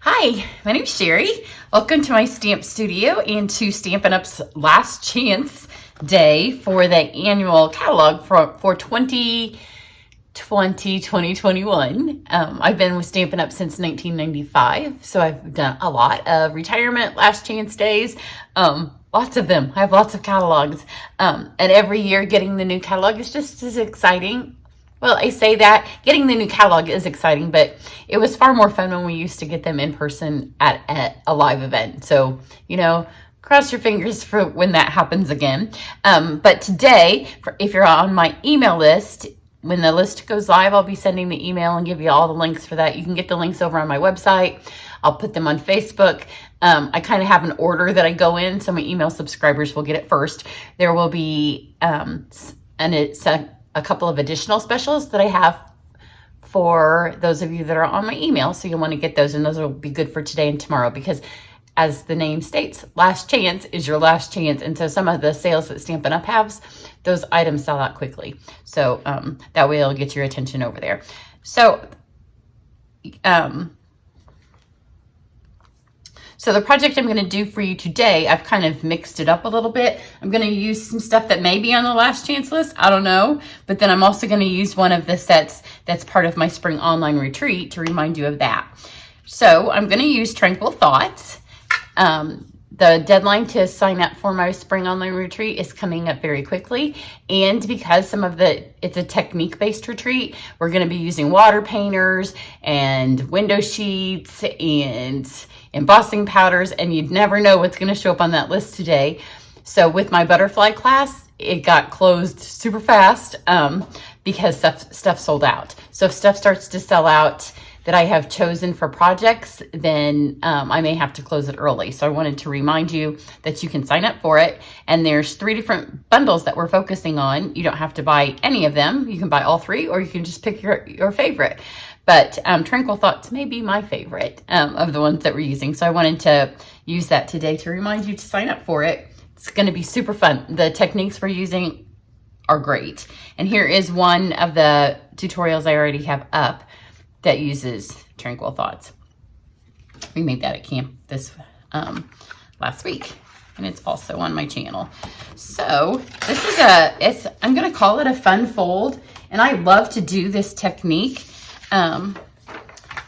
Hi, my name's Cheri. Welcome to my stamp studio and to Stampin' Up's last chance day for the annual catalog for 2021. I've been with Stampin' Up since 1995, so I've done a lot of retirement last chance days. Lots of them. I have lots of catalogs. And every year getting the new catalog is just as exciting. Well, I say that getting the new catalog is exciting, but it was far more fun when we used to get them in person at a live event. So, cross your fingers for when that happens again. But today, if you're on my email list, when the list goes live, I'll be sending the email and give you all the links for that. You can get the links over on my website. I'll put them on Facebook. I kind of have an order that I go in, so my email subscribers will get it first. There will be, a couple of additional specials that I have for those of you that are on my email. So you'll want to get those, and those will be good for today and tomorrow because as the name states, last chance is your last chance. And so some of the sales that Stampin' Up has, those items sell out quickly. So that way it'll get your attention over there. So, So the project I'm going to do for you today, I've kind of mixed it up a little bit. I'm going to use some stuff that may be on the last chance list. I don't know. But then I'm also going to use one of the sets that's part of my spring online retreat to remind you of that. So I'm going to use Tranquil Thoughts. The deadline to sign up for my spring online retreat is coming up very quickly. And because it's a technique-based retreat, we're going to be using water painters and window sheets and embossing powders, and you'd never know what's going to show up on that list today. So with my butterfly class, it got closed super fast because stuff sold out. So if stuff starts to sell out that I have chosen for projects, then I may have to close it early. So I wanted to remind you that you can sign up for it. And there's 3 different bundles that we're focusing on. You don't have to buy any of them. You can buy all 3, or you can just pick your favorite. But Tranquil Thoughts may be my favorite of the ones that we're using. So I wanted to use that today to remind you to sign up for it. It's going to be super fun. The techniques we're using are great. And here is one of the tutorials I already have up that uses Tranquil Thoughts. We made that at camp this last week, and it's also on my channel. So this is I'm going to call it a fun fold, and I love to do this technique. And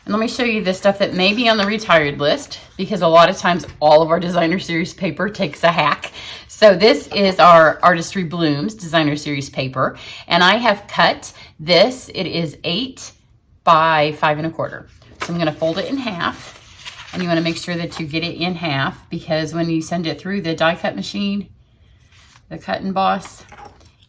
let me show you the stuff that may be on the retired list, because a lot of times all of our designer series paper takes a hack. So this is our Artistry Blooms designer series paper, and I have cut this. It is 8 by 5 1/4. So I'm going to fold it in half, and you want to make sure that you get it in half, because when you send it through the die cut machine, the cut and emboss,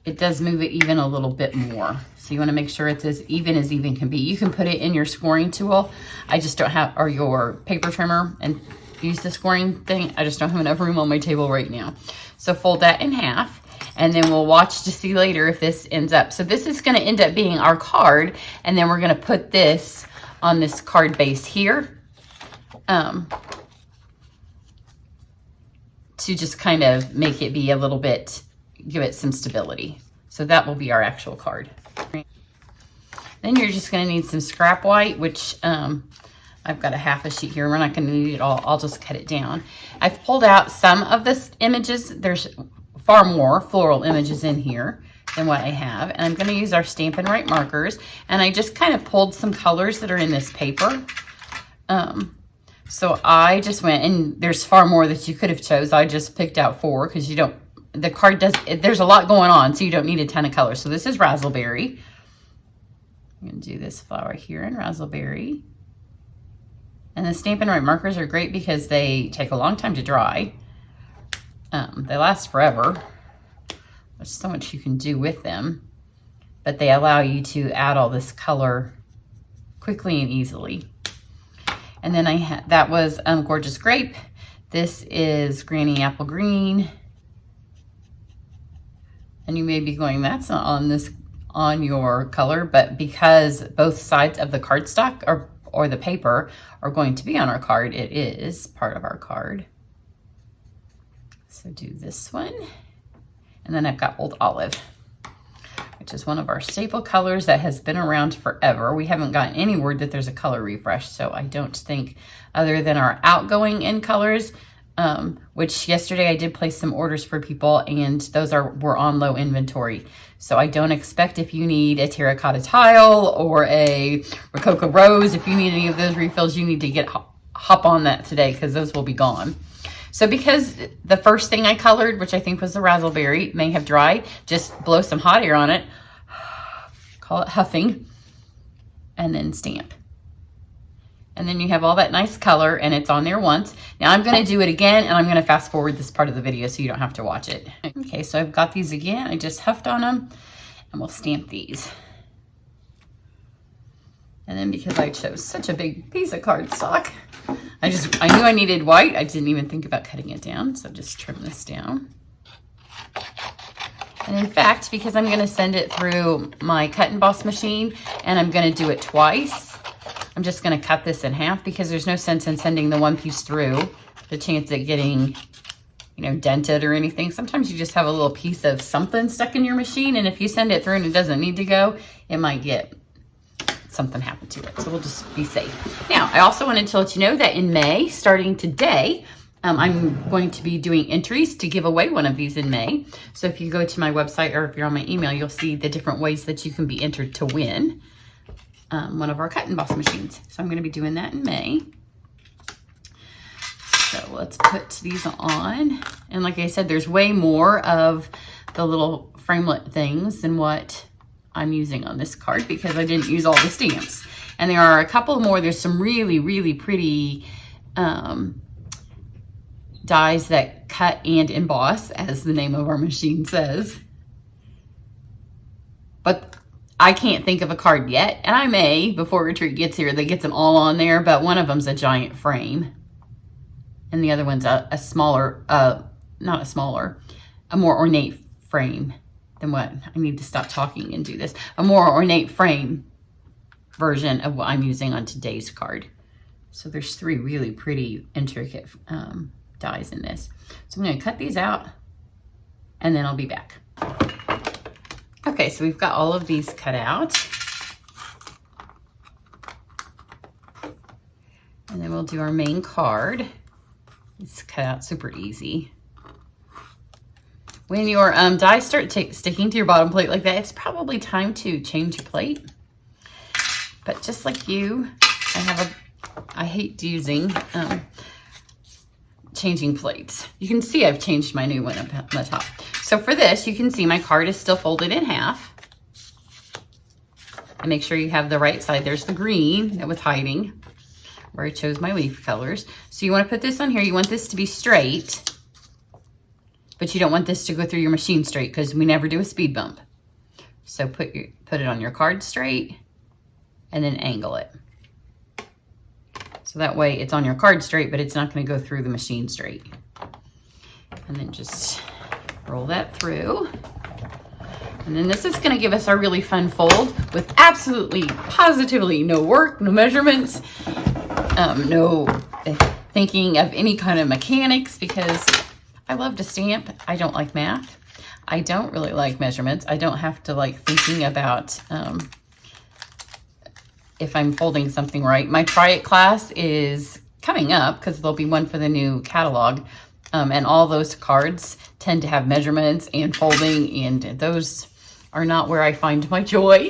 it does move it even a little bit more. So you want to make sure it's as even can be. You can put it in your scoring tool. I just don't have, or your paper trimmer, and use the scoring thing. I just don't have enough room on my table right now. So fold that in half, and then we'll watch to see later if this ends up. So this is going to end up being our card, and then we're going to put this on this card base here to just kind of make it be a little bit, give it some stability. So that will be our actual card. Then you're just going to need some scrap white, which I've got a half a sheet here. We're not going to need it all. I'll just cut it down. I've pulled out some of the images. There's far more floral images in here than what I have. And I'm going to use our Stampin' Right markers. And I just kind of pulled some colors that are in this paper. So I just went, and there's far more that you could have chose. I just picked out 4 because the card there's a lot going on, so you don't need a ton of colors. So this is Razzleberry. I'm going to do this flower here in Razzleberry. And the Stampin' Right markers are great because they take a long time to dry. They last forever. There's so much you can do with them, but they allow you to add all this color quickly and easily. And then that was Gorgeous Grape. This is Granny Apple Green. And you may be going, that's not on your color, but because both sides of the cardstock or the paper are going to be on our card, it is part of our card. So do this one. And then I've got Old Olive. I'm which is one of our staple colors that has been around forever. We haven't gotten any word that there's a color refresh, so I don't think, other than our outgoing in colors, which yesterday I did place some orders for people, and those were on low inventory. So I don't expect, if you need a terracotta tile or a Rococo rose, if you need any of those refills, you need to hop on that today, because those will be gone. So because the first thing I colored, which I think was the raspberry, may have dried, just blow some hot air on it, call it huffing, and then stamp. And then you have all that nice color, and it's on there once. Now I'm going to do it again, and I'm going to fast forward this part of the video so you don't have to watch it. Okay, so I've got these again. I just huffed on them, and we'll stamp these. And then because I chose such a big piece of cardstock, I knew I needed white. I didn't even think about cutting it down, so just trim this down. And in fact, because I'm going to send it through my cut and emboss machine, and I'm going to do it twice, I'm just going to cut this in half, because there's no sense in sending the one piece through. The chance of getting, you know, dented or anything. Sometimes you just have a little piece of something stuck in your machine, and if you send it through and it doesn't need to go, it might get something happen to it. So we'll just be safe. Now, I also wanted to let you know that in May, starting today, I'm going to be doing entries to give away one of these in May. So if you go to my website, or if you're on my email, you'll see the different ways that you can be entered to win one of our cut and emboss machines. So I'm going to be doing that in May. So let's put these on. And like I said, there's way more of the little framelit things than what I'm using on this card, because I didn't use all the stamps. And there are a couple more. There's some really, really pretty dies that cut and emboss, as the name of our machine says. But I can't think of a card yet, and I may, before retreat gets here, that gets them all on there, but one of them's a giant frame. And the other one's a smaller, not a smaller, a more ornate frame than what, I need to stop talking and do this, a more ornate frame version of what I'm using on today's card. So there's 3 really pretty, intricate dies in this. So I'm going to cut these out, and then I'll be back. Okay, so we've got all of these cut out. And then we'll do our main card. It's cut out super easy. When your dies start sticking to your bottom plate like that, it's probably time to change your plate. But just like you, I hate using changing plates. You can see I've changed my new one up on the top. So for this, you can see my card is still folded in half. And make sure you have the right side. There's the green that was hiding where I chose my leaf colors. So you want to put this on here. You want this to be straight, but you don't want this to go through your machine straight, because we never do a speed bump. So put it on your card straight, and then angle it. So that way it's on your card straight, but it's not going to go through the machine straight. And then just roll that through. And then this is going to give us our really fun fold with absolutely, positively no work, no measurements, no thinking of any kind of mechanics, because I love to stamp. I don't like math. I don't really like measurements. I don't have to like thinking about if I'm folding something right. My Try It class is coming up, because there'll be one for the new catalog. And all those cards tend to have measurements and folding, and those are not where I find my joy.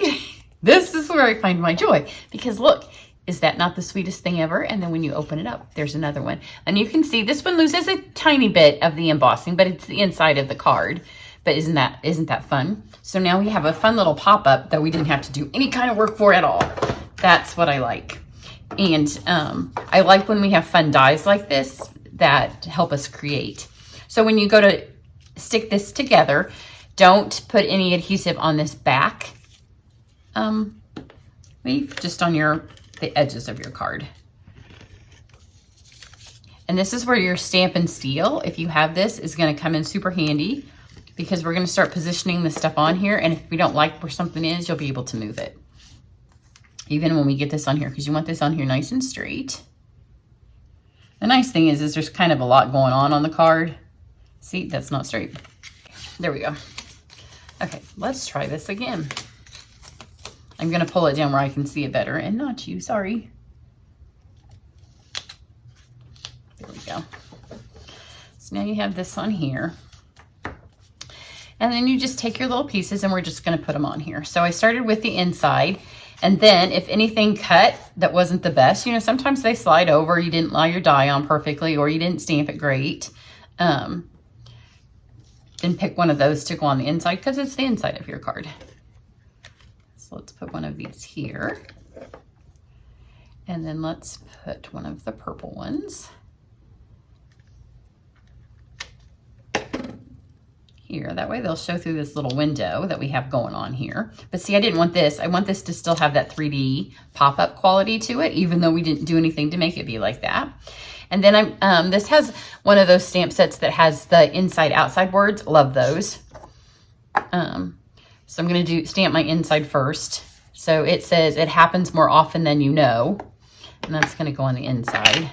This is where I find my joy, because look, is that not the sweetest thing ever? And then when you open it up, there's another one. And you can see this one loses a tiny bit of the embossing, but it's the inside of the card. But isn't that fun? So now we have a fun little pop-up that we didn't have to do any kind of work for at all. That's what I like. And I like when we have fun dies like this that help us create. So when you go to stick this together, don't put any adhesive on this back leaf, just on the edges of your card. And this is where your stamp and seal, if you have this, is going to come in super handy, because we're going to start positioning the stuff on here, and if we don't like where something is, you'll be able to move it. Even when we get this on here, because you want this on here nice and straight. The nice thing is there's kind of a lot going on the card. See, that's not straight. There we go. Okay, let's try this again. I'm gonna pull it down where I can see it better, and not you, sorry. There we go. So now you have this on here. And then you just take your little pieces and we're just gonna put them on here. So I started with the inside, and then if anything cut that wasn't the best, you know, sometimes they slide over, you didn't lay your die on perfectly, or you didn't stamp it great. Then pick one of those to go on the inside because it's the inside of your card. So let's put one of these here. And then let's put one of the purple ones here. That way they'll show through this little window that we have going on here. But see, I didn't want this. I want this to still have that 3D pop-up quality to it, even though we didn't do anything to make it be like that. And then this has one of those stamp sets that has the inside-outside words. Love those. So I'm going to stamp my inside first. So it says, it happens more often than you know. And that's going to go on the inside.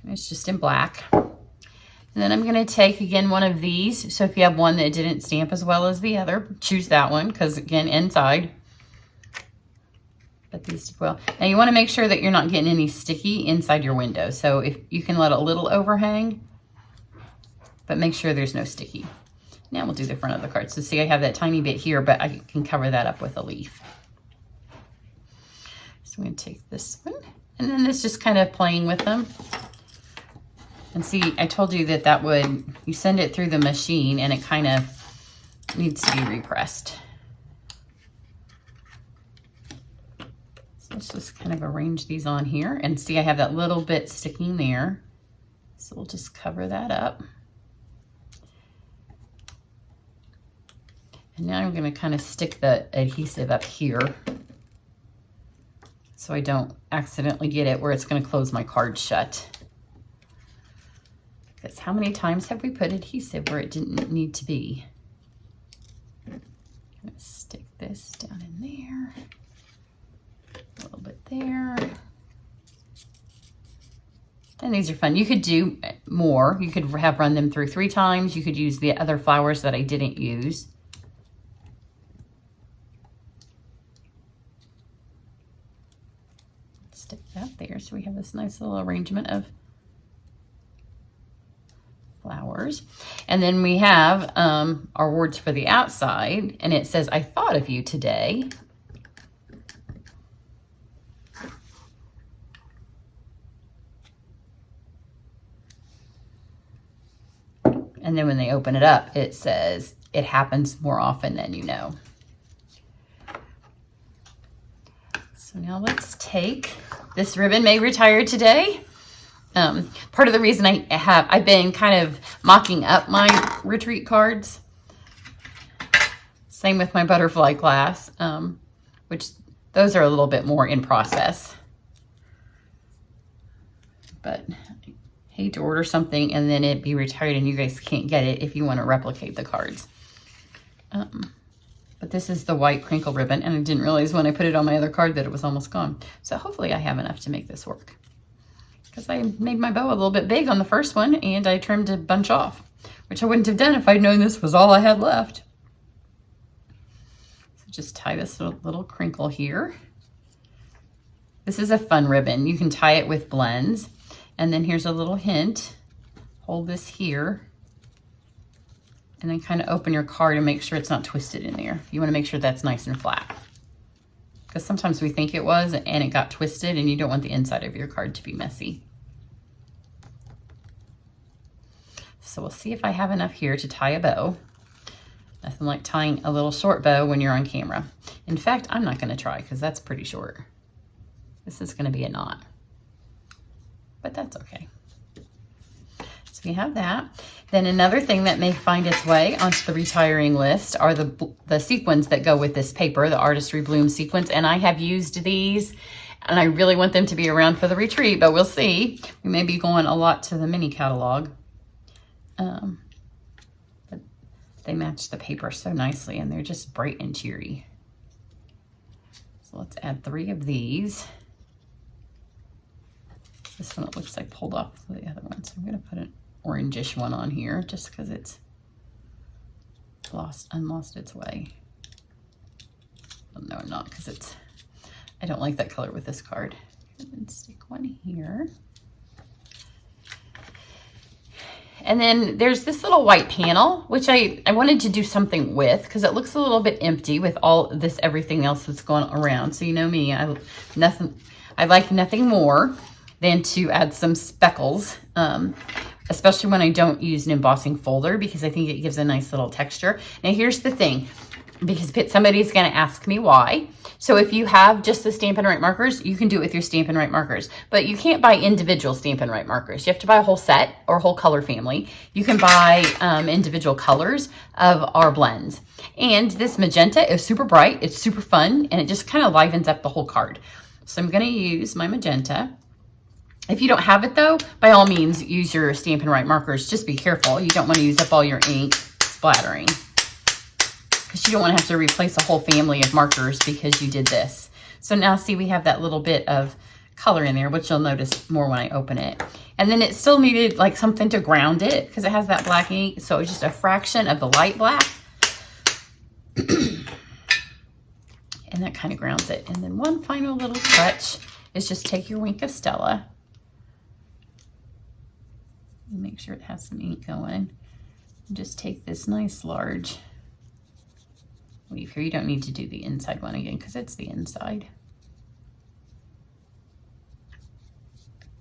It's just in black. And then I'm going to take, again, one of these. So if you have one that didn't stamp as well as the other, choose that one because, again, inside. But these well. Now you want to make sure that you're not getting any sticky inside your window. So if you can let a little overhang, but make sure there's no sticky. Now we'll do the front of the card. So see, I have that tiny bit here, but I can cover that up with a leaf. So I'm going to take this one. And then it's just kind of playing with them. And see, I told you that you send it through the machine and it kind of needs to be repressed. So let's just kind of arrange these on here. And see, I have that little bit sticking there. So we'll just cover that up. And now I'm going to kind of stick the adhesive up here so I don't accidentally get it where it's going to close my card shut. Because how many times have we put adhesive where it didn't need to be? I'm going to stick this down in there, a little bit there. And these are fun. You could do more. You could have run them through 3 times. You could use the other flowers that I didn't use. Stick that there so we have this nice little arrangement of flowers. And then we have our words for the outside, and it says, I thought of you today. And then when they open it up, it says, it happens more often than you know. So now let's take this ribbon, may retire today. Part of the reason I've been kind of mocking up my retreat cards. Same with my butterfly class, which those are a little bit more in process. But I hate to order something and then it be retired and you guys can't get it if you want to replicate the cards. But this is the white crinkle ribbon, and I didn't realize when I put it on my other card that it was almost gone. So hopefully I have enough to make this work. Because I made my bow a little bit big on the first one, and I trimmed a bunch off, which I wouldn't have done if I'd known this was all I had left. So just tie this little crinkle here. This is a fun ribbon. You can tie it with blends. And then here's a little hint. Hold this here. And then kind of open your card and make sure it's not twisted in there. You want to make sure that's nice and flat. Because sometimes we think it was and it got twisted, and you don't want the inside of your card to be messy. So we'll see if I have enough here to tie a bow. Nothing like tying a little short bow when you're on camera. In fact, I'm not going to try because that's pretty short. This is going to be a knot. But that's okay. So we have that. Then another thing that may find its way onto the retiring list are the sequins that go with this paper, the Artistry Bloom sequins. And I have used these, and I really want them to be around for the retreat, but we'll see. We may be going a lot to the mini catalog. But they match the paper so nicely, and they're just bright and cheery. So let's add 3 of these. This one, it looks like pulled off the other one. So I'm going to put an orangish one on here just because it's unlost its way. Oh, no, I'm not, because I don't like that color with this card. And then stick one here. And then there's this little white panel, which I wanted to do something with because it looks a little bit empty with all this, everything else that's going around. So you know me, I like nothing more than to add some speckles, especially when I don't use an embossing folder because I think it gives a nice little texture. Now here's the thing, because somebody's going to ask me why. So if you have just the Stampin' Right markers, you can do it with your Stampin' Right markers, but you can't buy individual Stampin' Right markers. You have to buy a whole set or a whole color family. You can buy individual colors of our blends. And this magenta is super bright, it's super fun, and it just kind of livens up the whole card. So I'm going to use my magenta. If you don't have it though, by all means, use your Stampin' Right markers. Just be careful. You don't want to use up all your ink splattering, because you don't want to have to replace a whole family of markers because you did this. So now see, we have that little bit of color in there, which you'll notice more when I open it. And then it still needed like something to ground it because it has that black ink. So it's just a fraction of the light black. And that kind of grounds it. And then one final little touch is just take your Wink of Stella. Make sure it has some ink going. And just take this nice large weave here. You don't need to do the inside one again because it's the inside.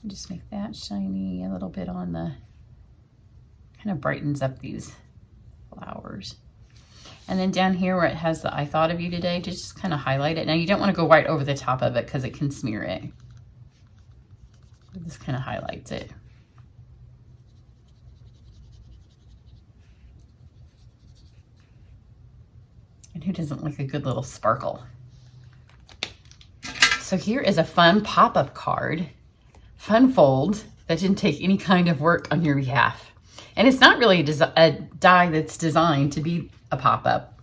Just make that shiny a little bit on the, kind of brightens up these flowers. And then down here where it has the I thought of you today, just kind of highlight it. Now you don't want to go right over the top of it because it can smear it. This kind of highlights it. And who doesn't like a good little sparkle? So here is a fun pop-up card, fun fold that didn't take any kind of work on your behalf. And it's not really a die that's designed to be a pop-up.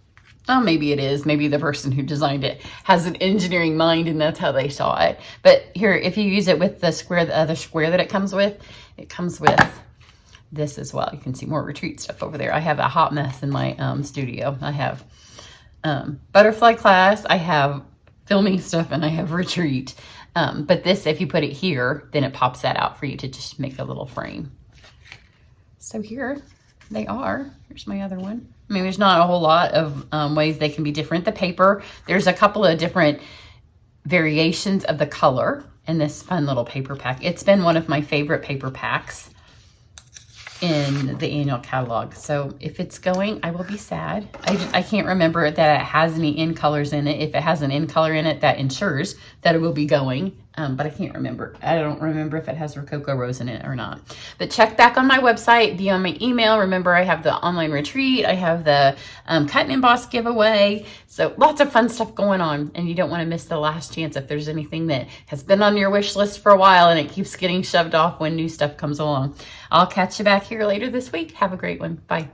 Oh, maybe it is. Maybe the person who designed it has an engineering mind and that's how they saw it. But here, if you use it with the square, the other square that it comes with this as well. You can see more retreat stuff over there. I have a hot mess in my studio. I have butterfly class, I have filming stuff, and I have retreat. But this, if you put it here, then it pops that out for you to just make a little frame. So here they are. Here's my other one. I mean, there's not a whole lot of ways they can be different. The paper, there's a couple of different variations of the color in this fun little paper pack. It's been one of my favorite paper packs in the annual catalog. So if it's going, I will be sad. I can't remember that it has any in colors in it. If it has an in color in it, that ensures that it will be going. But I can't remember. I don't remember if it has Rococo Rose in it or not. But check back on my website, be on my email. Remember, I have the online retreat. I have the cut and emboss giveaway. So lots of fun stuff going on. And you don't want to miss the last chance if there's anything that has been on your wish list for a while and it keeps getting shoved off when new stuff comes along. I'll catch you back here later this week. Have a great one. Bye.